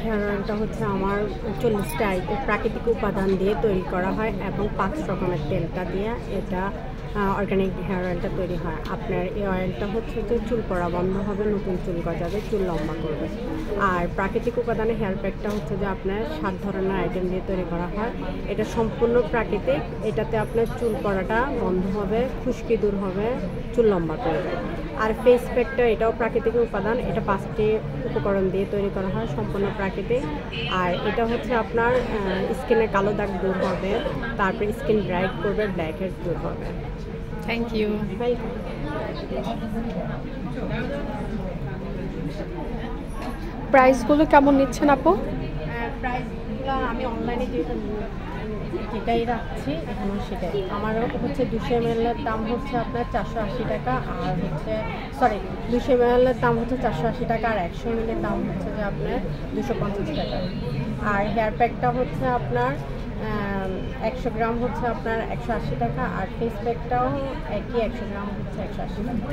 Hair অয়েলটা হচ্ছে আমার 40টা প্রাকৃতিক উপাদান দিয়ে তৈরি করা হয় এবং 5 রকমের তেলটা দিয়ে এটা অর্গানিক হেয়ার অয়েলটা তৈরি হয়। আপনার এই অয়েলটা হচ্ছে যে চুল পড়া বন্ধ হবে, নতুন চুল গজাবে, চুল লম্বা করবে। আর প্রাকৃতিক উপাদানে হেয়ার প্যাকটা হচ্ছে যে আপনার 7 ধরনের আইটেম দিয়ে তৈরি করা হয়। এটা সম্পূর্ণ প্রাকৃতিক। এটাতে আপনার চুল পড়াটা বন্ধ হবে, খুশকি দূর হবে, চুল লম্বা করবে। আর ফেস প্যাকটা এটাও প্রাকৃতিক উপাদান। এটা 5টি উপকরণ দিয়ে তৈরি করা হয়, সম্পূর্ণ প্রাকৃতিক। আর এটা হচ্ছে আপনার স্কিনের কালো দাগ দূর হবে, তারপরে স্কিন ব্রাইট করবে, ব্ল্যাক হেড দূর হবে। Thank you. প্রাইসগুলো কেমন নিচ্ছেন আপু? প্রাইসগুলো আমি অনলাইনে যেটাই রাখছি এখনও সেটাই। আমার হচ্ছে 200 ml এর দাম হচ্ছে আপনার 480 টাকা, আর হচ্ছে 200 ml এর দাম হচ্ছে 480 টাকা, আর 100 ml এর দাম হচ্ছে যে আপনার 250 টাকা। আর হেয়ার প্যাকটা হচ্ছে আপনার 100 গ্রাম হচ্ছে আপনার 180 টাকা, আর ফেস প্যাকটাও একই 100 গ্রাম হচ্ছে 180 টাকা।